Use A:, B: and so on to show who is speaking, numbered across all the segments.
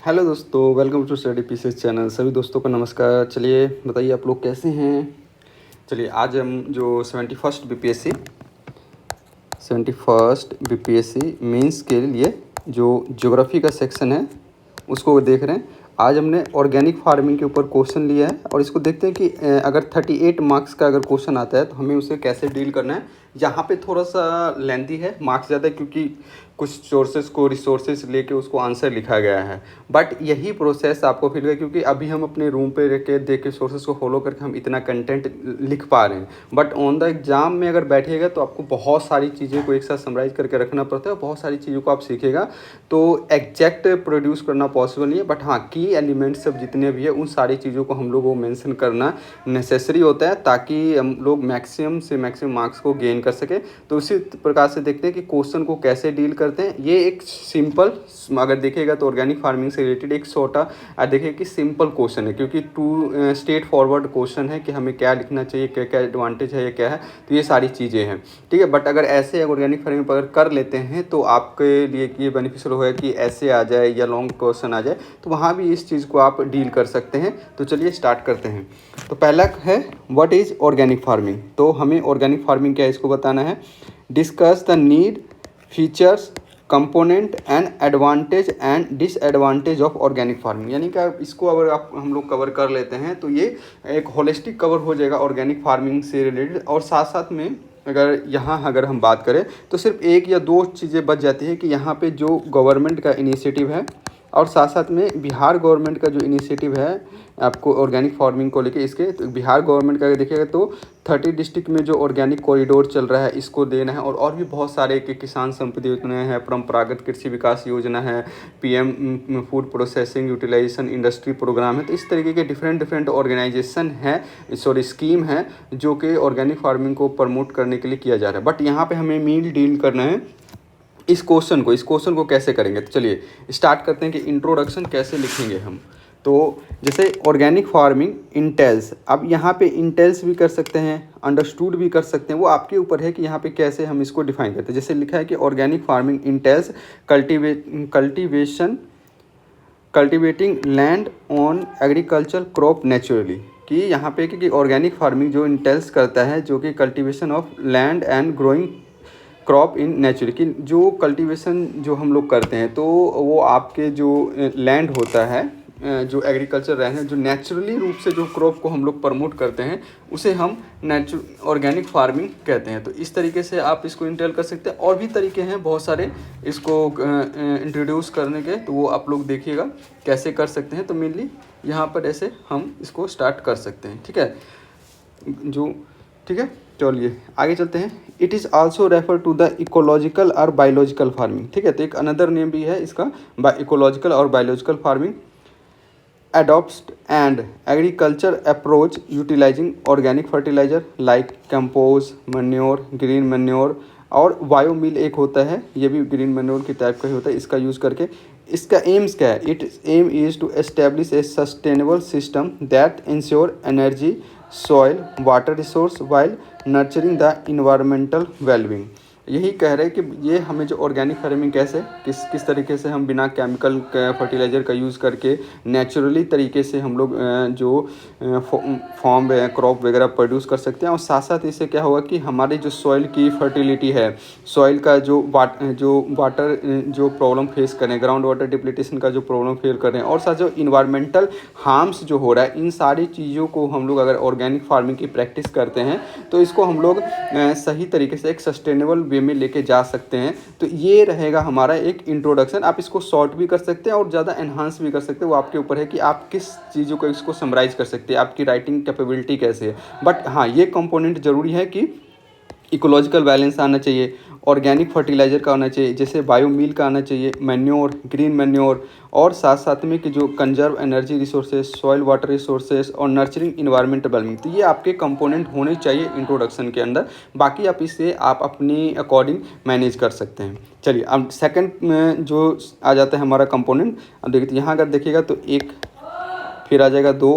A: Hello दोस्तों, welcome to study pieces channel. सभी दोस्तों को नमस्कार। चलिए बताइए आप लोग कैसे हैं। चलिए आज हम जो 71 बीपीएससी मेंस के लिए जो ज्योग्राफी का सेक्शन है उसको देख रहे हैं। आज हमने ऑर्गेनिक फार्मिंग के ऊपर क्वेश्चन लिया है और इसको देखते हैं कि अगर 38 मार्क्स का अगर क्वेश्चन आता है तो हमें उसे कैसे डील करना है। यहाँ पे थोड़ा सा लेंथी है, मार्क्स ज़्यादा है क्योंकि कुछ सोर्सेज को रिसोर्सेज लेके उसको आंसर लिखा गया है। बट यही प्रोसेस आपको फील होगा क्योंकि अभी हम अपने रूम पे रह के देख के सोर्सेज को फॉलो करके हम इतना कंटेंट लिख पा रहे हैं। बट ऑन द एग्ज़ाम में अगर बैठिएगा तो आपको बहुत सारी चीज़ें को एक साथ समराइज करके रखना पड़ता है, बहुत सारी चीज़ों को आप सीखेगा तो एग्जैक्ट प्रोड्यूस करना पॉसिबल नहीं है। बट हाँ, की एलिमेंट्स सब जितने भी है उन सारी चीज़ों को हम लोग को मेंशन करना नेसेसरी होता है ताकि हम लोग मैक्सिमम से मैक्सिमम मार्क्स को गेन कर सके। तो उसी प्रकार से देखते हैं कि क्वेश्चन को कैसे डील करते हैं। ये एक सिंपल, अगर देखिएगा तो ऑर्गेनिक फार्मिंग से रिलेटेड एक छोटा देखिए कि सिंपल क्वेश्चन है क्योंकि टू स्ट्रेट फॉरवर्ड क्वेश्चन है कि हमें क्या लिखना चाहिए, क्या क्या एडवांटेज है, या क्या है। तो ये सारी चीज़ें हैं, ठीक है। बट अगर ऐसे ऑर्गेनिक फार्मिंग पर कर लेते हैं तो आपके लिए ये बेनिफिशियल होगा कि ऐसे आ जाए या लॉन्ग क्वेश्चन आ जाए तो वहाँ भी इस चीज़ को आप डील कर सकते हैं। तो चलिए स्टार्ट करते हैं। तो पहला है व्हाट इज़ ऑर्गेनिक फार्मिंग। तो हमें ऑर्गेनिक फार्मिंग क्या है इसको बताना है। Discuss the need, features, component and advantage and disadvantage of organic farming. यानी कि इसको अगर आप हम लोग कवर कर लेते हैं तो ये एक होलिस्टिक कवर हो जाएगा ऑर्गेनिक फार्मिंग से रिलेटेड। और साथ साथ में अगर हम बात करें तो सिर्फ एक या दो चीज़ें बच जाती है कि यहाँ पे जो गवर्नमेंट का इनिशिएटिव है और साथ साथ में बिहार गवर्नमेंट का जो इनिशिएटिव है आपको ऑर्गेनिक फार्मिंग को लेके, इसके तो बिहार गवर्नमेंट का अगर देखिएगा तो 30 डिस्ट्रिक्ट में जो ऑर्गेनिक कॉरिडोर चल रहा है इसको देना है। और भी बहुत सारे कि किसान संपत्ति योजना है, परंपरागत कृषि विकास योजना है, PM food processing utilisation industry program है। तो इस तरीके के डिफरेंट ऑर्गेनाइजेशन है, सॉरी स्कीम है जो कि ऑर्गेनिक फार्मिंग को प्रमोट करने के लिए किया जा रहा है। बट यहाँ पर हमें मील डील करना है इस क्वेश्चन को कैसे करेंगे। तो चलिए स्टार्ट करते हैं कि इंट्रोडक्शन कैसे लिखेंगे हम। तो जैसे ऑर्गेनिक फार्मिंग इंटेल्स, अब यहाँ पे इंटेल्स भी कर सकते हैं, अंडरस्टूड भी कर सकते हैं, वो आपके ऊपर है कि यहाँ पे कैसे हम इसको डिफाइन करते हैं। जैसे लिखा है कि organic farming entails cultivating land on agriculture crop naturally, कि यहाँ पे कि ऑर्गेनिक फार्मिंग जो इंटेल्स करता है जो कि cultivation of land and growing crop in natural, कि जो कल्टीवेशन जो हम लोग करते हैं तो वो आपके जो लैंड होता है, जो एग्रीकल्चर रहे हैं, जो नेचुरली रूप से जो क्रॉप को हम लोग प्रमोट करते हैं उसे हम ऑर्गेनिक फार्मिंग कहते हैं। तो इस तरीके से आप इसको इंटेल कर सकते हैं। और भी तरीके हैं बहुत सारे इसको इंट्रोड्यूस करने के, तो वो आप लोग देखिएगा कैसे कर सकते हैं। तो मेनली यहाँ पर ऐसे हम इसको स्टार्ट कर सकते हैं, ठीक है। ठीक है, चलिए आगे चलते हैं। It is also refer to the ecological और बायोलॉजिकल फार्मिंग, ठीक है। तो एक अनदर नेम भी है इसका, इकोलॉजिकल और biological farming. adopts and agriculture approach utilizing organic fertilizer like compost, manure, green manure और बायोमील एक होता है, ये भी ग्रीन मैन्योर की टाइप का ही होता है। इसका यूज़ करके इसका एम्स क्या है, it aim is to establish a sustainable system that ensure energy, soil, water resource while nurturing the environmental wellbeing. यही कह रहे हैं कि ये हमें जो ऑर्गेनिक फार्मिंग कैसे किस तरीके से हम बिना केमिकल फर्टिलाइज़र का यूज़ करके नेचुरली तरीके से हम लोग जो फॉर्म क्रॉप वगैरह प्रोड्यूस कर सकते हैं। और साथ साथ इससे क्या होगा कि हमारी जो सॉइल की फर्टिलिटी है, सॉइल का जो वाटर जो प्रॉब्लम फेस कर रहे हैं, ग्राउंड वाटर डिप्लीटेशन का जो प्रॉब्लम फेस कर रहे हैं, और साथ जो इन्वायरमेंटल हार्म्स जो हो रहा है, इन सारी चीज़ों को हम लोग अगर ऑर्गेनिक फार्मिंग की प्रैक्टिस करते हैं तो इसको हम लोग सही तरीके से एक सस्टेनेबल वे में लेके जा सकते हैं। तो ये रहेगा हमारा एक इंट्रोडक्शन। आप इसको शॉर्ट भी कर सकते हैं और ज़्यादा एनहांस भी कर सकते हैं, वो आपके ऊपर है कि आप किस चीज़ों को इसको समराइज़ कर सकते हैं, आपकी राइटिंग कैपेबिलिटी कैसे है। बट हाँ, ये कंपोनेंट ज़रूरी है कि इकोलॉजिकल बैलेंस आना चाहिए, ऑर्गेनिक फर्टिलाइज़र का आना चाहिए, जैसे बायोमील का आना चाहिए, मैन्योर, ग्रीन मैन्योर, और साथ साथ में कि जो conserve energy resources, soil water resources और नर्चरिंग इन्वायरमेंटल वेलबिंग। तो ये आपके कंपोनेंट होने चाहिए इंट्रोडक्शन के अंदर। बाकी आप इसे आप अपनी अकॉर्डिंग मैनेज कर सकते हैं। चलिए अब सेकंड में जो आ जाता है हमारा कंपोनेंट, अब देखिए यहाँ अगर देखिएगा तो एक, फिर आ जाएगा 2,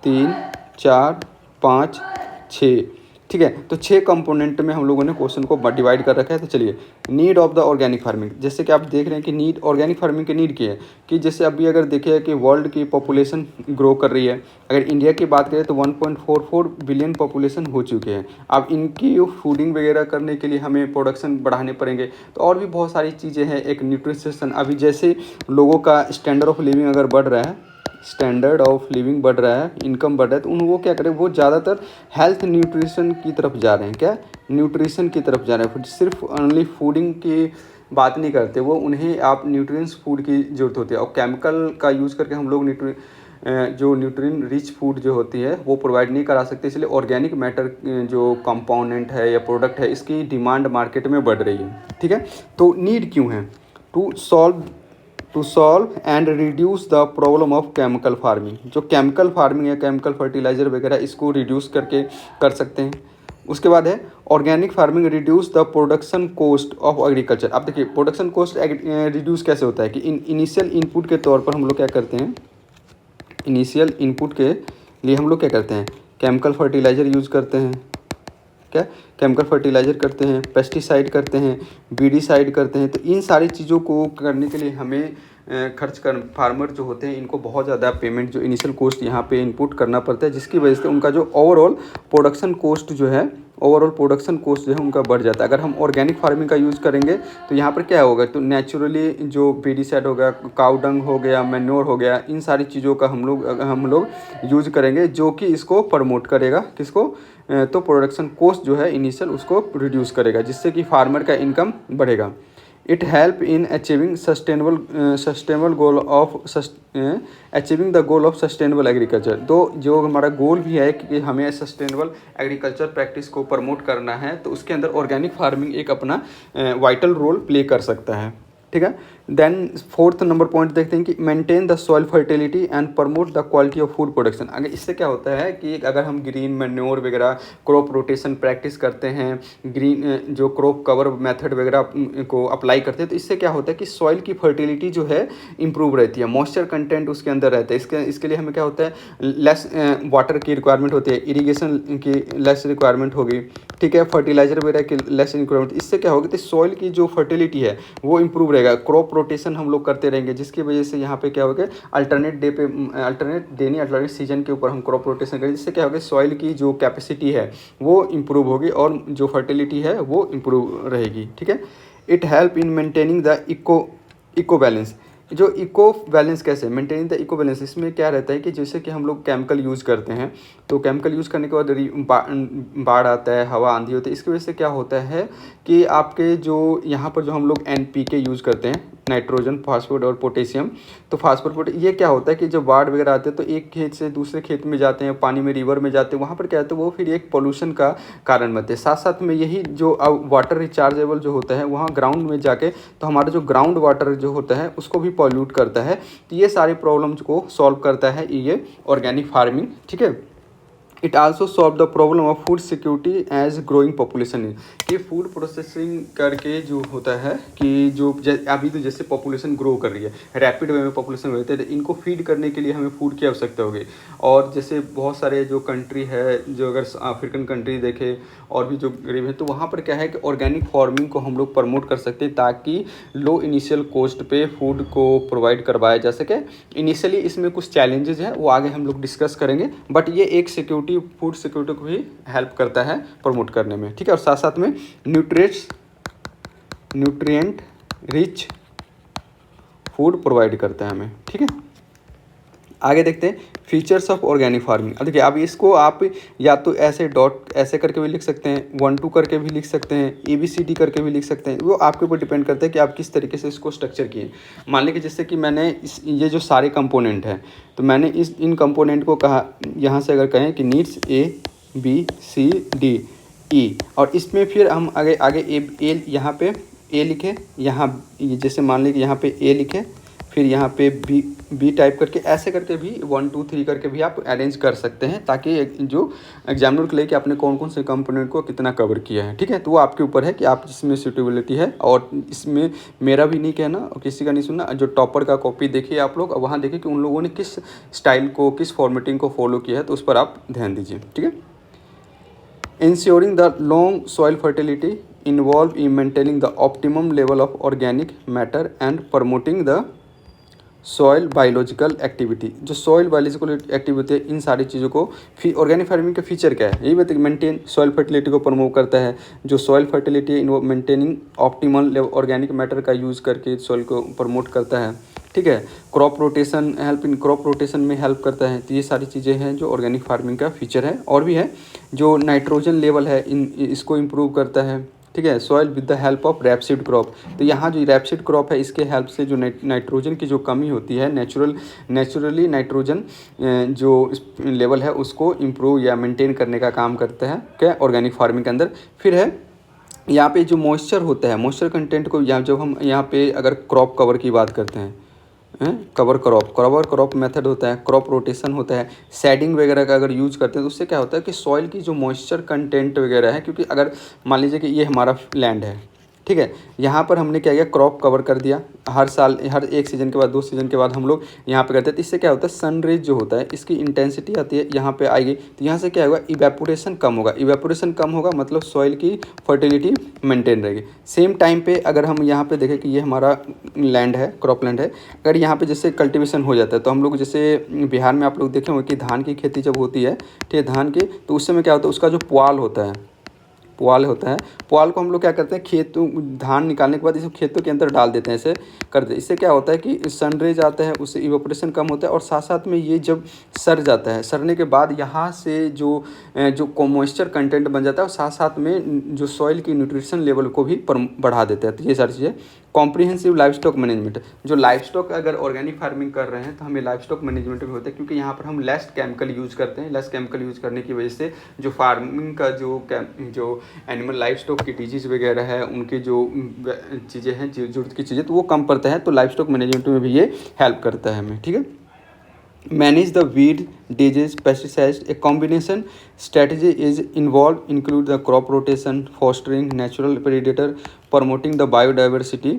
A: 3, 4, 5, 6, ठीक है। तो 6 कंपोनेंट में हम लोगों ने क्वेश्चन को डिवाइड कर रखा है। तो चलिए, need of the organic farming, जैसे कि आप देख रहे हैं कि नीड, ऑर्गेनिक फार्मिंग की नीड क्या है कि जैसे अभी अगर देखिए कि वर्ल्ड की पॉपुलेशन ग्रो कर रही है, अगर इंडिया की बात करें तो 1.44 बिलियन पॉपुलेशन हो चुके हैं। अब इनकी फूडिंग वगैरह करने के लिए हमें प्रोडक्शन बढ़ाने पड़ेंगे, तो और भी बहुत सारी चीज़ें हैं। एक न्यूट्रिशन, अभी जैसे लोगों का स्टैंडर्ड ऑफ लिविंग अगर बढ़ रहा है, स्टैंडर्ड ऑफ लिविंग बढ़ रहा है, इनकम बढ़ रहा है, तो वो क्या करें, वो ज़्यादातर हेल्थ न्यूट्रिशन की तरफ जा रहे हैं। क्या, न्यूट्रिशन की तरफ जा रहे हैं, सिर्फ ओनली फूडिंग की बात नहीं करते वो, उन्हें आप न्यूट्रिएंट्स फूड की ज़रूरत होती है। और केमिकल का यूज़ करके हम लोग जो न्यूट्रिएंट रिच फूड जो होती है वो प्रोवाइड नहीं करा सकते, इसलिए ऑर्गेनिक मैटर जो कंपोनेंट है या प्रोडक्ट है, इसकी डिमांड मार्केट में बढ़ रही है। ठीक है। तो नीड क्यों है? To solve and reduce the problem of chemical farming. जो केमिकल फार्मिंग है, केमिकल फर्टिलाइज़र वगैरह, इसको रिड्यूस करके कर सकते हैं। उसके बाद है organic farming reduce the production cost of agriculture. अब देखिए प्रोडक्शन कॉस्ट रिड्यूस कैसे होता है कि इनिशियल इनपुट के तौर पर हम लोग क्या करते हैं, इनिशियल इनपुट के लिए हम लोग क्या करते हैं, केमिकल फर्टिलाइज़र यूज़ करते हैं। क्या, केमिकल फर्टिलाइज़र करते हैं, पेस्टिसाइड करते हैं, बीडीसाइड करते हैं। तो इन सारी चीज़ों को करने के लिए हमें खर्च कर, फार्मर जो होते हैं इनको बहुत ज़्यादा पेमेंट, जो इनिशियल कॉस्ट यहाँ पे इनपुट करना पड़ता है, जिसकी वजह से उनका जो ओवरऑल प्रोडक्शन कॉस्ट जो है, ओवरऑल प्रोडक्शन कॉस्ट जो है उनका बढ़ जाता है। अगर हम ऑर्गेनिक फार्मिंग का यूज़ करेंगे तो यहाँ पर क्या होगा, तो नेचुरली जो पेस्टिसाइड हो गया, काउ डंग हो गया, मैन्योर हो गया, इन सारी चीज़ों का हम लोग यूज़ करेंगे, जो कि इसको प्रमोट करेगा, किसको, तो प्रोडक्शन कॉस्ट जो है इनिशियल उसको रिड्यूस करेगा, जिससे कि फार्मर का इनकम बढ़ेगा। It help in achieving sustainable goal of achieving the goal of sustainable agriculture. तो जो हमारा गोल भी है कि हमें सस्टेनेबल एग्रीकल्चर प्रैक्टिस को प्रमोट करना है, तो उसके अंदर ऑर्गेनिक फार्मिंग एक अपना वाइटल रोल प्ले कर सकता है। ठीक है। देन 4th नंबर पॉइंट देखते हैं कि maintain the soil fertility and promote the quality of food production. अगर इससे क्या होता है कि अगर हम ग्रीन मैन्योर वगैरह, क्रॉप रोटेशन प्रैक्टिस करते हैं, ग्रीन जो क्रॉप कवर मेथड वगैरह को अप्लाई करते हैं, तो इससे क्या होता है कि सॉइल की फर्टिलिटी जो है इंप्रूव रहती है, मॉइस्चर कंटेंट उसके अंदर रहता है। इसके लिए हमें क्या होता है, लेस वाटर की रिक्वायरमेंट होती है, इरीगेशन की लेस रिक्वायरमेंट होगी। ठीक है। फर्टिलाइजर वगैरह की लेस रिक्वायरमेंट, इससे क्या होगा, तो सॉइल की जो फर्टिलिटी है वो इंप्रूव रहेगा। क्रॉप रोटेशन हम लोग करते रहेंगे, जिसकी वजह से यहाँ पे क्या होगा, अल्टरनेट सीजन के ऊपर हम क्रॉप रोटेशन करेंगे, जिससे क्या होगा, सॉइल की जो कैपेसिटी है वो इंप्रूव होगी और जो फर्टिलिटी है वो इंप्रूव रहेगी। ठीक है। It help in maintaining the eco balance. जो इको बैलेंस कैसे मेंटेन द इको बैलेंस, इसमें क्या रहता है कि जैसे कि हम लोग केमिकल यूज़ करते हैं, तो केमिकल यूज़ करने के बाद बाढ़ आता है, हवा आंधी होती है, इसकी वजह से क्या होता है कि आपके जो यहाँ पर जो हम लोग NPK यूज़ करते हैं, नाइट्रोजन, फास्फोरस और पोटेशियम, तो फास्फोरस ये क्या होता है कि जब बाढ़ वगैरह आते हैं तो एक खेत से दूसरे खेत में जाते हैं, पानी में, रिवर में जाते हैं, वहाँ पर क्या होता है, वो फिर एक पोल्यूशन का कारण बनते हैं। साथ साथ में यही जो वाटर रिचार्जेबल जो होता है, वहाँ ग्राउंड में जाके तो हमारा जो ग्राउंड वाटर जो होता है उसको भी पॉल्यूट करता है। तो ये सारे प्रॉब्लम्स को सॉल्व करता है ये ऑर्गेनिक फार्मिंग। ठीक है। It also solve the problem of food security as growing population. कि फूड प्रोसेसिंग करके जो होता है कि जो अभी तो जैसे पॉपुलेशन ग्रो कर रही है, रैपिड वे में पॉपुलेशन होती है, तो इनको फीड करने के लिए हमें फूड की आवश्यकता होगी। और जैसे बहुत सारे जो कंट्री है, जो अगर अफ्रीकन कंट्री देखें और भी जो गरीब है, तो वहाँ पर क्या है कि ऑर्गेनिक फार्मिंग को हम लोग प्रमोट कर सकते हैं, ताकि लो इनिशियल कॉस्ट पे फूड को प्रोवाइड करवाया जा सके। इनिशियली इसमें कुछ चैलेंजेस हैं, वो आगे हम लोग डिस्कस करेंगे, बट ये एक सिक्योरिटी, फूड सिक्योरिटी को भी हेल्प करता है प्रमोट करने में। ठीक है। और साथ साथ में न्यूट्रिएंट रिच फूड प्रोवाइड करता है हमें। ठीक है। आगे देखते हैं फीचर्स ऑफ ऑर्गेनिक फार्मिंग। अब देखिए, अब इसको आप या तो ऐसे डॉट ऐसे करके भी लिख सकते हैं, 1 2 करके भी लिख सकते हैं, ABCD करके भी लिख सकते हैं, वो आपके ऊपर डिपेंड करता है कि आप किस तरीके से इसको स्ट्रक्चर किए। मान लीजिए जैसे कि मैंने ये जो सारे कंपोनेंट हैं, तो मैंने इन कंपोनेंट को कहा, यहाँ से अगर कहें कि नीड्स ABCDE, और इसमें फिर हम आगे ए यहाँ पे A लिखे, यहाँ जैसे मान लीजिए यहाँ पे A लिखे, फिर यहाँ पे बी टाइप करके, ऐसे करके भी 1 2 3 करके भी आप अरेंज कर सकते हैं, ताकि जो एग्जामिनर को लेके आपने कौन कौन से कंपोनेंट को कितना कवर किया है। ठीक है। तो वो आपके ऊपर है कि आप जिसमें सूटेबिलिटी है, और इसमें मेरा भी नहीं कहना और किसी का नहीं सुनना। जो टॉपर का कॉपी देखिए आप लोग, और वहाँ देखिए कि उन लोगों ने किस स्टाइल को, किस फॉर्मेटिंग को फॉलो किया है, तो उस पर आप ध्यान दीजिए। ठीक है। Ensuring the long soil fertility involve in maintaining the optimum level of organic matter and promoting the soil biological activity. जो सॉइल बायोलॉजिकल एक्टिविटी है, इन सारी चीज़ों को ऑर्गेनिक फार्मिंग का फीचर क्या है, यही बताइए मेंटेन सॉइल फर्टिलिटी को प्रमोट करता है। जो soil fertility in maintaining optimal organic matter का यूज़ करके सॉइल को प्रमोट करता है। ठीक है, crop rotation help in crop rotation में हेल्प करता है। तो ये सारी चीज़ें हैं जो ऑर्गेनिक फार्मिंग का फीचर है। और भी है, जो नाइट्रोजन लेवल है इसको इम्प्रूव करता है। ठीक है, soil with the help of rapeseed crop. तो यहाँ जो रैपसीड क्रॉप है, इसके हेल्प से जो नाइट्रोजन की जो कमी होती है, नेचुरली नाइट्रोजन जो लेवल है उसको इम्प्रूव या मेंटेन करने का काम करता है क्या ऑर्गेनिक फार्मिंग के अंदर। फिर है यहाँ पे जो मॉइस्चर होता है, मॉइस्चर कंटेंट को जब हम यहाँ पे अगर क्रॉप कवर की बात करते हैं, कवर क्रॉप मेथड होता है, क्रॉप रोटेशन होता है, शेडिंग वगैरह का अगर यूज करते हैं तो उससे क्या होता है कि सॉइल की जो मॉइस्चर कंटेंट वगैरह है, क्योंकि अगर मान लीजिए कि ये हमारा लैंड है, ठीक है, यहाँ पर हमने क्या किया, क्रॉप कवर कर दिया। हर साल हर एक सीज़न के बाद 2 सीज़न के बाद हम लोग यहाँ पे करते हैं। तो इससे क्या होता है, सन रेज जो होता है इसकी इंटेंसिटी आती है यहाँ पे आएगी, तो यहाँ से क्या होगा, इवेपोरेशन कम होगा। इवेपोरेशन कम होगा मतलब सॉइल की फर्टिलिटी मेंटेन रहेगी। सेम टाइम पे अगर हम यहाँ पे देखें कि ये हमारा लैंड है, क्रॉप लैंड है, अगर यहाँ पे जैसे कल्टिवेशन हो जाता है, तो हम लोग जैसे बिहार में आप लोग देखे होंगे कि धान की खेती जब होती है, ठीक है, धान की, तो उस समय क्या होता है, उसका जो पुआल होता है, पुआल को हम लोग क्या करते हैं, धान निकालने के बाद इसे खेतों के अंदर डाल देते हैं, ऐसे करते हैं। इससे क्या होता है कि सनरेज आता है, उससे इवेपोरेशन कम होता है, और साथ साथ में ये जब सर जाता है, सरने के बाद यहाँ से जो मॉइस्चर कंटेंट बन जाता है, और साथ साथ में जो सॉइल की न्यूट्रिशन लेवल को भी बढ़ा देता है। तो ये सारी चीज़ें। कॉम्प्रिहेंसिव लाइफ स्टॉक मैनेजमेंट, जो लाइफ स्टॉक अगर ऑर्गेनिक फार्मिंग कर रहे हैं तो हमें लाइफ स्टॉक मैनेजमेंट भी होता है, क्योंकि यहाँ पर हम लेस केमिकल यूज़ करते हैं। लेस केमिकल यूज़ करने की वजह से जो फार्मिंग का जो एनिमल लाइफ स्टॉक की डिजीज़ वगैरह है, उनकी जो चीज़ें हैं, जरूरत की चीज़ें, तो वो कम पड़ता है। तो लाइफ स्टॉक मैनेजमेंट में भी ये हेल्प करता है हमें। ठीक है, manage the weed disease pesticides, a combination strategy is involved include the crop rotation, fostering natural predator, promoting the biodiversity,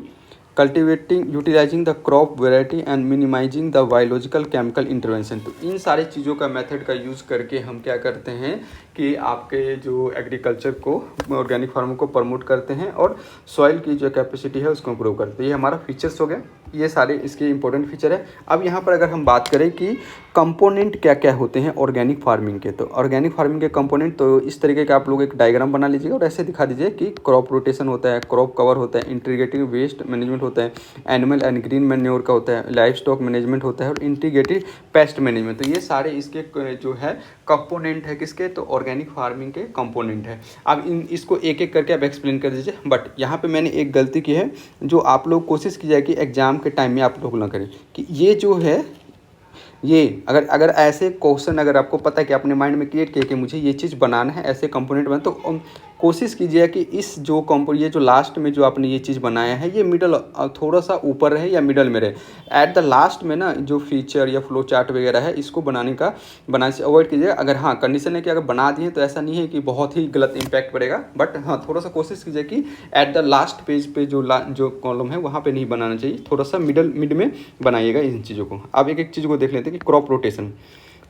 A: cultivating utilising the crop variety and minimising the biological chemical intervention. तो इन सारी चीज़ों का method का use करके हम क्या करते हैं कि आपके जो एग्रीकल्चर को, ऑर्गेनिक फार्मिंग को प्रमोट करते हैं, और सॉइल की जो कैपेसिटी है उसको इम्प्रूव करते हैं। ये हमारा फीचर्स हो गए, ये सारे इसके इंपॉर्टेंट फीचर है। अब यहाँ पर अगर हम बात करें कि कंपोनेंट क्या क्या होते हैं ऑर्गेनिक फार्मिंग के, तो ऑर्गेनिक फार्मिंग के कंपोनेंट तो इस तरीके का आप लोग एक डायग्राम बना लीजिएगा और ऐसे दिखा दीजिए कि क्रॉप रोटेशन होता है, क्रॉप कवर होता है, इंटीग्रेटेड वेस्ट मैनेजमेंट होता है, एनिमल एंड ग्रीन मैन्योर का होता है, लाइफ स्टॉक मैनेजमेंट होता है, और इंटीग्रेटेड पेस्ट मैनेजमेंट। तो ये सारे इसके जो है कंपोनेंट है, किसके, तो ऑर्गेनिक फार्मिंग के कंपोनेंट है। अब इसको एक एक करके आप एक्सप्लेन कर दीजिए। बट यहाँ पे मैंने एक गलती की है, जो आप लोग कोशिश की जाए कि एग्जाम के टाइम में आप लोग ना करें, कि ये जो है, ये अगर ऐसे क्वेश्चन अगर आपको पता है कि अपने माइंड में क्रिएट किया कि मुझे ये चीज़ बनाना है, ऐसे कंपोनेंट बना, तो कोशिश कीजिए कि इस ये जो लास्ट में जो आपने ये चीज़ बनाया है, ये मिडल थोड़ा सा ऊपर रहे या मिडल में रहे। एट द लास्ट में ना जो फीचर या फ्लो चार्ट वगैरह है, इसको बनाने से अवॉइड कीजिए। अगर हाँ कंडीशन है कि अगर बना दिए तो ऐसा नहीं है कि बहुत ही गलत इम्पैक्ट पड़ेगा, बट हाँ थोड़ा सा कोशिश कीजिए कि एट द लास्ट पेज पे जो कॉलम है वहाँ पे नहीं बनाना चाहिए, थोड़ा सा मिड में बनाइएगा इन चीज़ों को। अब एक एक चीज़ को देख लेते हैं कि क्रॉप रोटेशन।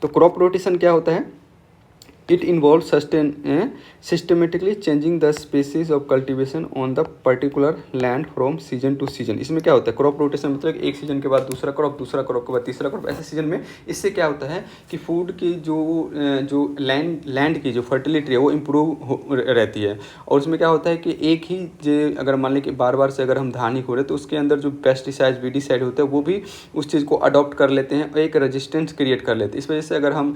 A: तो क्रॉप रोटेशन क्या होता है, it involve systematically changing the species of cultivation on the particular land from season two season. इसमें क्या होता है, क्रॉप रोटेशन मतलब एक सीजन के बाद दूसरा क्रॉप के बाद तीसरा क्रॉप, ऐसे सीजन में। इससे क्या होता है कि फूड की जो लैंड की जो फर्टिलिटी है वो इम्प्रूव रहती है। और उसमें क्या होता है कि एक ही अगर मान लें कि बार बार से अगर हम धान ही खो रहे, तो उसके अंदर जो पेस्टिसाइड वीडिसाइड होते हैं वो भी उस चीज़ को अडॉप्ट कर लेते हैं और एक रेजिस्टेंस क्रिएट कर लेते हैं। इस वजह से अगर हम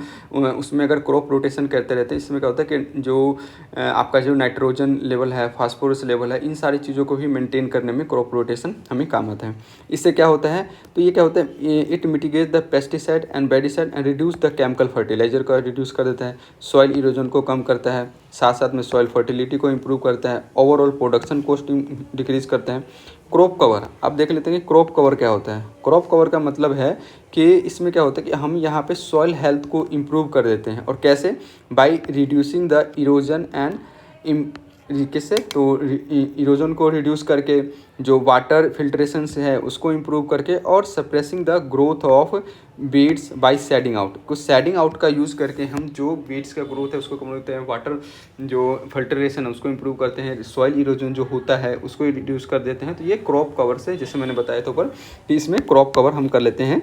A: उसमें अगर क्रॉप रोटेशन करते रहते हैं, इसमें क्या होता है कि जो आपका जो नाइट्रोजन लेवल है, फास्फोरस लेवल है, इन सारी चीज़ों को भी मेंटेन करने में क्रॉप रोटेशन हमें काम आता है। इससे क्या होता है, तो ये क्या होता है, it mitigate the pesticide and weedicide and reduce the chemical fertiliser को रिड्यूस कर देता है, सॉइल इरोजन को कम करता है, साथ साथ में सॉइल फर्टिलिटी को इम्प्रूव करता है, ओवरऑल प्रोडक्शन कॉस्ट डिक्रीज करता है। क्रॉप कवर, अब देख लेते हैं कि क्रॉप कवर क्या होता है। क्रॉप कवर का मतलब है कि इसमें क्या होता है कि हम यहाँ पे सॉइल हेल्थ को इम्प्रूव कर देते हैं। और कैसे, by reducing the erosion and किससे, तो इरोजन को रिड्यूस करके, जो वाटर फिल्ट्रेशन से है उसको इम्प्रूव करके, और suppressing the growth of weeds by shading out. कुछ शेडिंग आउट का यूज़ करके हम जो बीड्स का ग्रोथ है उसको कम करते हैं, वाटर जो फिल्ट्रेशन है उसको इम्प्रूव करते हैं, सॉइल इरोजन जो होता है उसको रिड्यूस कर देते हैं। तो ये क्रॉप कवर से, जैसे मैंने बताया था ऊपर कि इसमें क्रॉप कवर हम कर लेते हैं,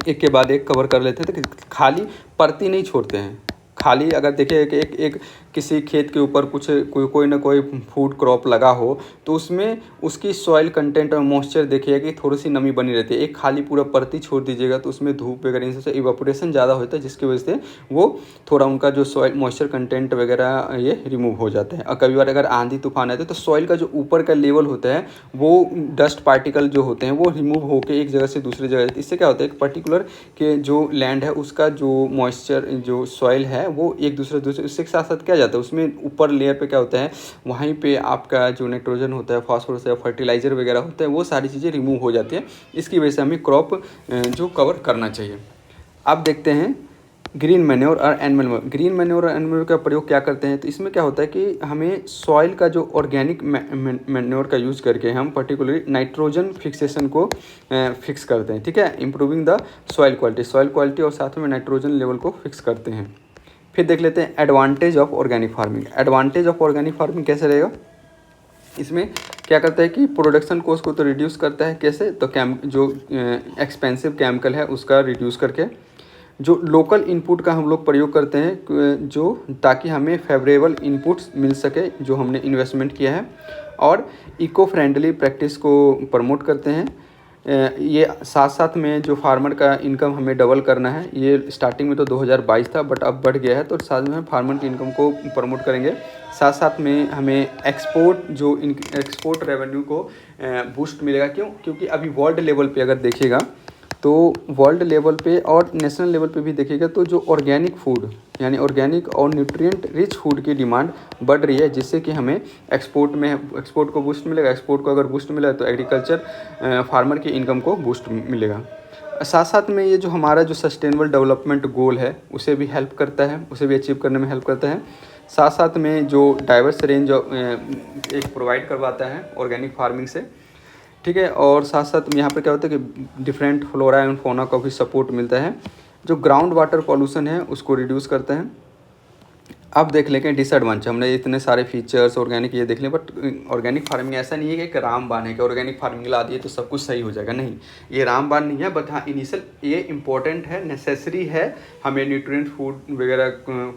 A: एक के बाद एक कवर कर लेते हैं, तो खाली परती नहीं छोड़ते हैं। खाली अगर देखिए कि एक किसी खेत के ऊपर कुछ कोई ना कोई फूड क्रॉप लगा हो, तो उसमें उसकी सॉइल कंटेंट और मॉइस्चर देखिएगा कि थोड़ी सी नमी बनी रहती है। एक खाली पूरा परती छोड़ दीजिएगा तो उसमें धूप वगैरह इन सबसे इवापोरेशन ज़्यादा होता है, जिसकी वजह से वो थोड़ा उनका जो सॉइल मॉइस्चर कंटेंट वगैरह ये रिमूव हो जाते हैं। और कभी बार अगर आंधी तूफान आते हैं तो सॉइल का जो ऊपर का लेवल होता है वो डस्ट पार्टिकल जो होते हैं वो रिमूव होकर एक जगह से दूसरी जगह, इससे क्या होता है, एक पर्टिकुलर के जो लैंड है उसका जो मॉइस्चर जो सॉइल है वो एक दूसरे उससे साथ साथ क्या जाता है, उसमें ऊपर लेयर पे क्या होता है, वहीं पे आपका जो नाइट्रोजन होता है, फास्फोरस या फर्टिलाइजर वगैरह होता है, वो सारी चीज़ें रिमूव हो जाती हैं। इसकी वजह से हमें क्रॉप जो कवर करना चाहिए। अब देखते हैं ग्रीन मैन्योर और एनिमल मैन्योर। ग्रीन मैन्योर और एनिमल मैन्योर का प्रयोग क्या करते हैं, तो इसमें क्या होता है कि हमें सॉइल का जो ऑर्गेनिक मैन्योर का यूज़ करके हम पर्टिकुलरली नाइट्रोजन फिक्सेशन को फिक्स करते हैं, ठीक है, इंप्रूविंग द सॉइल क्वालिटी और साथ में नाइट्रोजन लेवल को फिक्स करते हैं। फिर देख लेते हैं advantage of organic farming. Advantage of organic farming कैसे रहेगा, इसमें क्या करता है कि प्रोडक्शन कॉस्ट को तो रिड्यूस करता है, कैसे, तो जो एक्सपेंसिव केमिकल है उसका रिड्यूस करके, जो लोकल इनपुट का हम लोग प्रयोग करते हैं जो ताकि हमें फेवरेबल इनपुट्स मिल सके जो हमने इन्वेस्टमेंट किया है, और इको फ्रेंडली प्रैक्टिस को प्रमोट करते हैं। ये साथ साथ में जो फार्मर का इनकम हमें डबल करना है, ये स्टार्टिंग में तो 2022 था बट अब बढ़ गया है, तो साथ में फार्मर की इनकम को प्रमोट करेंगे। साथ साथ में हमें एक्सपोर्ट रेवेन्यू को बूस्ट मिलेगा। क्यों, क्योंकि अभी वर्ल्ड लेवल पे अगर देखिएगा तो वर्ल्ड लेवल पे और नेशनल लेवल पे भी देखिएगा तो जो ऑर्गेनिक फूड यानी ऑर्गेनिक और न्यूट्रिएंट रिच फूड की डिमांड बढ़ रही है, जिससे कि हमें एक्सपोर्ट को बूस्ट मिलेगा। एक्सपोर्ट को अगर बूस्ट मिला तो एग्रीकल्चर फार्मर की इनकम को बूस्ट मिलेगा। साथ साथ में ये जो हमारा जो सस्टेनेबल डेवलपमेंट गोल है उसे भी हेल्प करता है, उसे भी अचीव करने में हेल्प करता है। साथ साथ में जो डाइवर्स रेंज एक प्रोवाइड करवाता है ऑर्गेनिक फार्मिंग से, ठीक है। और साथ साथ यहाँ पर क्या होता है कि डिफरेंट फ्लोरा एंड फौना का भी सपोर्ट मिलता है, जो ग्राउंड वाटर पॉल्यूशन है उसको रिड्यूस करता है। अब देख लें डिसएडवांटेज, हमने इतने सारे फीचर्स ऑर्गेनिक ये देख लें, बट ऑर्गेनिक फार्मिंग ऐसा नहीं है कि एक रामबाण है कि ऑर्गेनिक फार्मिंग ला दिए तो सब कुछ सही हो जाएगा, नहीं, ये रामबाण नहीं है। बट हाँ, इनिशियल ये इंपॉर्टेंट है, नेसेसरी है हमें न्यूट्रिएंट फूड वगैरह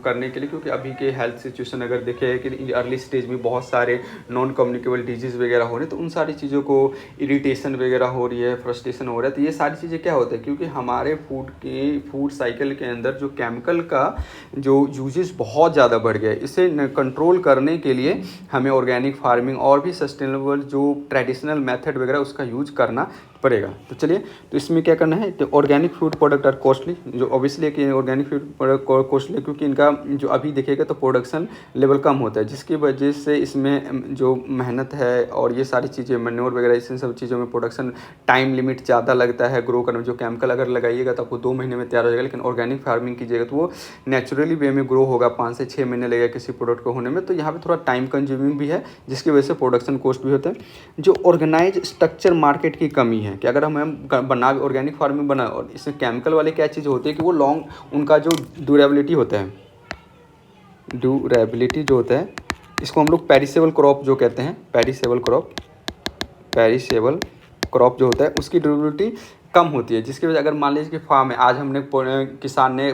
A: करने के लिए, क्योंकि अभी के हेल्थ सिचुएशन अगर देखें कि अर्ली स्टेज में बहुत सारे नॉन कम्युनिकेबल डिजीज़ वगैरह हो रहे हैं, तो उन सारी चीज़ों को इरीटेशन वगैरह हो रही है, फ्रस्ट्रेशन हो रहा है, तो ये सारी चीज़ें क्या होता है, क्योंकि हमारे फूड साइकिल के अंदर जो केमिकल का जो यूजेस बहुत ज़्यादा बढ़ गया है, इसे कंट्रोल करने के लिए हमें ऑर्गेनिक फार्मिंग और भी सस्टेनेबल जो ट्रेडिशनल मेथड वगैरह उसका यूज करना पड़ेगा। तो चलिए, तो इसमें क्या करना है, तो organic food product are costly, जो ऑब्वियसली कि ऑर्गेनिक फूड प्रोडक्ट कॉस्टली, क्योंकि इनका जो अभी देखिएगा तो प्रोडक्शन लेवल कम होता है, जिसकी वजह से इसमें जो मेहनत है और ये सारी चीज़ें मैन्योर वगैरह इन सब चीज़ों में प्रोडक्शन टाइम लिमिट ज़्यादा लगता है ग्रो करने में। जो केमिकल अगर लगाइएगा तो आपको 2 महीने में तैयार हो जाएगा, लेकिन ऑर्गेनिक फार्मिंग कीजिएगा तो वो नेचुरली वे में ग्रो होगा, 5 से 6 महीने लगेगा किसी प्रोडक्ट को होने में। तो यहाँ पे थोड़ा टाइम कंज्यूमिंग भी है, जिसकी वजह से प्रोडक्शन कॉस्ट भी होता है। जो ऑर्गेनाइज स्ट्रक्चर मार्केट की कमी है कि अगर हम बना ऑर्गेनिक फार्मिंग बना और इसमें केमिकल वाले क्या चीज़ होती है कि वो लॉन्ग उनका जो ड्यूरेबिलिटी होता है, ड्यूरेबिलिटी जो होता है इसको हम लोग पेरिसेबल क्रॉप जो कहते हैं, पेरिसेबल क्रॉप जो होता है उसकी ड्यूरेबिलिटी कम होती है, जिसकी वजह अगर मान लीजिए कि फार्म है, आज हमने किसान ने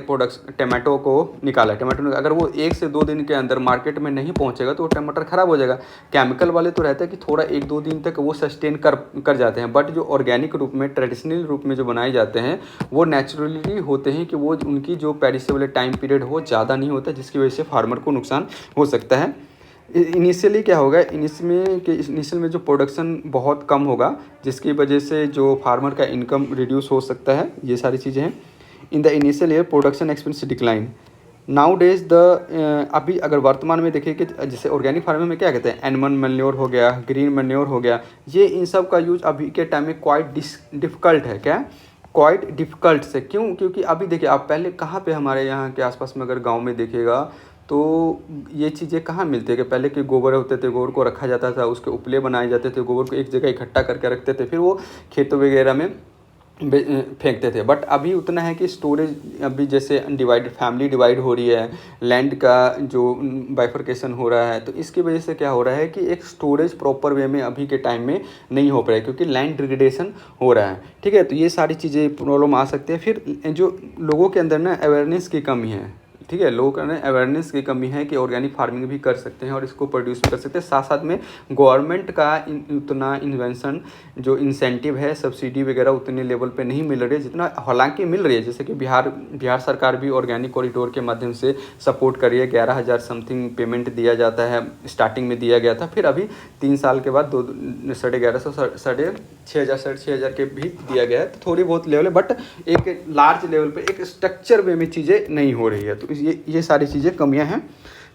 A: टमाटो को निकाला, टमाटो अगर वो 1 से 2 दिन के अंदर मार्केट में नहीं पहुंचेगा तो वो टमाटर ख़राब हो जाएगा। केमिकल वाले तो रहता है कि थोड़ा 1-2 दिन तक वो सस्टेन कर जाते हैं, बट जो ऑर्गेनिक रूप में ट्रेडिशनल रूप में जो बनाए जाते हैं वो नेचुरली होते हैं कि वो उनकी जो पेरिसेबल टाइम पीरियड हो ज़्यादा नहीं होता, जिसकी वजह से फार्मर को नुकसान हो सकता है। इनिशियली क्या होगा, इनिशियल में जो प्रोडक्शन बहुत कम होगा, जिसकी वजह से जो फार्मर का इनकम रिड्यूस हो सकता है, ये सारी चीज़ें हैं। In the initial year production expense decline now days अभी अगर वर्तमान में देखिए कि जैसे ऑर्गेनिक फार्मिंग में क्या कहते हैं, एनिमल मैन्योर हो गया, ग्रीन मैन्योर हो गया, ये इन सब का यूज अभी के टाइम में क्वाइट डिफ़िकल्ट है। क्या, क्वाइट डिफ़िकल्ट से क्यों, क्योंकि अभी देखिए आप पहले कहाँ पे हमारे यहाँ के आसपास में अगर गांव में देखिएगा तो ये चीज़ें कहाँ मिलती है कि पहले के गोबर होते थे, गोबर को रखा जाता था, उसके उपले बनाए जाते थे, गोबर को एक जगह इकट्ठा करके रखते थे, फिर वो खेतों वगैरह में फेंकते थे। बट अभी उतना है कि स्टोरेज अभी जैसे डिवाइड फैमिली डिवाइड हो रही है, लैंड का जो बाइफरकेशन हो रहा है, तो इसकी वजह से क्या हो रहा है कि एक स्टोरेज प्रॉपर वे में अभी के टाइम में नहीं हो पा रहा है, क्योंकि लैंड डिग्रेडेशन हो रहा है। ठीक है, तो ये सारी चीज़ें प्रॉब्लम आ सकती है। फिर जो लोगों के अंदर ना अवेयरनेस की कमी है। ठीक है, लोगों का अवेयरनेस की कमी है कि ऑर्गेनिक फार्मिंग भी कर सकते हैं और इसको प्रोड्यूस भी कर सकते हैं। साथ साथ में गवर्नमेंट का उतना इन्वेंशन जो इंसेंटिव है, सब्सिडी वगैरह उतने लेवल पे नहीं मिल रही है जितना हालांकि मिल रही है। जैसे कि बिहार सरकार भी ऑर्गेनिक कॉरिडोर के माध्यम से सपोर्ट कर रही है। 11,000 समथिंग पेमेंट दिया जाता है, स्टार्टिंग में दिया गया था, फिर अभी 3 साल के बाद 1150 6,500 के भी दिया गया है। तो थोड़ी बहुत लेवल है, बट एक लार्ज लेवल पे एक स्ट्रक्चर वे में चीज़ें नहीं हो रही है। तो ये सारी चीज़ें कमियां हैं।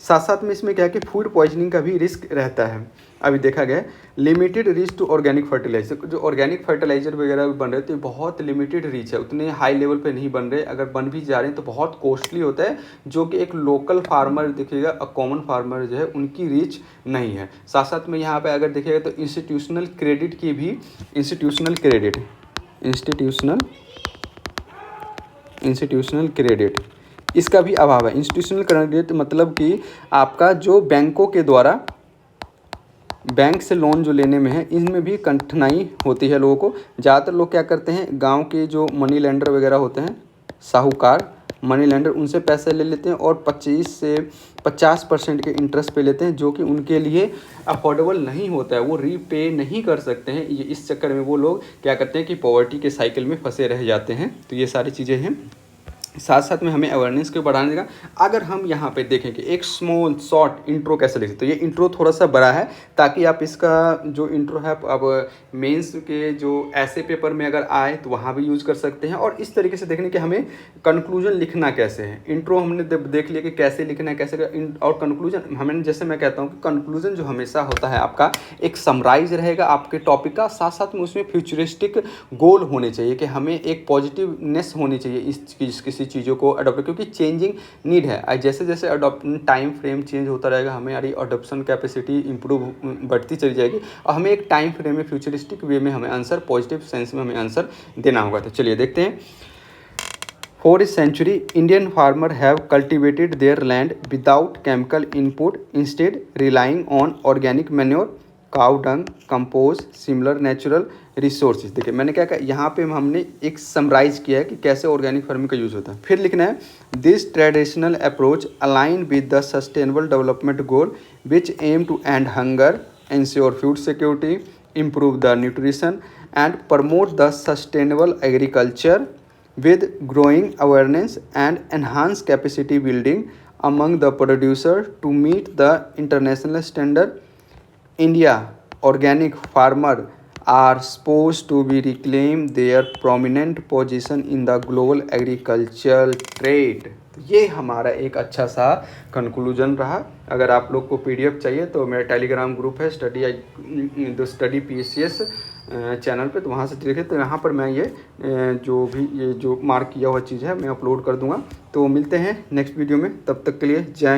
A: साथ साथ में इसमें क्या है कि फूड पॉइजनिंग का भी रिस्क रहता है। अभी देखा गया limited reach to organic fertiliser, जो ऑर्गेनिक फर्टिलाइजर वगैरह भी बन रहे थे बहुत लिमिटेड रीच है, उतने हाई लेवल पे नहीं बन रहे। अगर बन भी जा रहे हैं तो बहुत कॉस्टली होता है, जो कि एक लोकल फार्मर देखिएगा, कॉमन फार्मर जो है उनकी रीच नहीं है। साथ साथ में यहाँ पे अगर देखिएगा तो इंस्टीट्यूशनल क्रेडिट की भी इंस्टीट्यूशनल क्रेडिट इसका भी अभाव है। इंस्टीट्यूशनल क्रेडिट मतलब कि आपका जो बैंकों के द्वारा बैंक से लोन जो लेने में है, इनमें भी कठिनाई होती है लोगों को। ज़्यादातर लोग क्या करते हैं, गांव के जो मनी लेंडर वगैरह होते हैं, साहूकार मनी लेंडर, उनसे पैसे ले लेते हैं और 25 से 50% के इंटरेस्ट पे लेते हैं, जो कि उनके लिए अफोर्डेबल नहीं होता है, वो रीपे नहीं कर सकते हैं। ये इस चक्कर में वो लोग क्या करते हैं कि पॉवर्टी के साइकिल में फंसे रह जाते हैं। तो ये सारी चीज़ें हैं। साथ साथ में हमें अवेयरनेस को बढ़ाने का, अगर हम यहाँ पे देखें कि एक स्मॉल शॉर्ट इंट्रो कैसे लिख सकते, तो ये इंट्रो थोड़ा सा बड़ा है, ताकि आप इसका जो इंट्रो है अब मेंस के जो ऐसे पेपर में अगर आए तो वहाँ भी यूज़ कर सकते हैं। और इस तरीके से देखने कि हमें कंक्लूजन लिखना कैसे है। इंट्रो हमने देख लिया कि कैसे लिखना है, कैसे, और कंक्लूजन हमें, जैसे मैं कहता हूँ कि कंक्लूजन जो हमेशा होता है आपका एक समराइज रहेगा आपके टॉपिक का, साथ साथ में उसमें फ्यूचरिस्टिक गोल होने चाहिए कि हमें एक पॉजिटिवनेस होनी चाहिए इस किसी चीज़ों को अडॉप्ट, क्योंकि चेंजिंग नीड है। जैसे जैसे अडॉप्ट टाइम फ्रेम चेंज होता रहेगा, हमारी अडॉप्शन कैपेसिटी इंप्रूव बढ़ती चली जाएगी, और हमें एक टाइम फ्रेम में फ्यूचरिस्टिक वे में हमें आंसर, पॉजिटिव सेंस में हमें आंसर देना होगा। तो चलिए देखते हैं। For a century, Indian farmers have cultivated their land without chemical input, instead relying on organic manure, cow dung, compost, similar natural resources। देखिए मैंने क्या कहा, यहाँ पे हमने एक समराइज किया है कि कैसे ऑर्गेनिक फार्मिंग का यूज़ होता है। फिर लिखना है, this traditional approach align with the sustainable development goal which aim to end hunger, ensure food security, improve the nutrition and promote the sustainable agriculture with growing awareness and enhance capacity building among the producers to meet the international standard. India organic farmers are supposed to be reclaim their prominent position in the global agricultural trade। ये हमारा एक अच्छा सा conclusion रहा। अगर आप लोग को पीडीएफ चाहिए तो मेरा टेलीग्राम ग्रुप है स्टडी PCS चैनल पे, तो वहाँ से देखें। तो यहाँ पर मैं ये जो मार्क किया हुआ चीज़ है मैं अपलोड कर दूँगा। तो मिलते हैं नेक्स्ट वीडियो में, तब तक के लिए जय।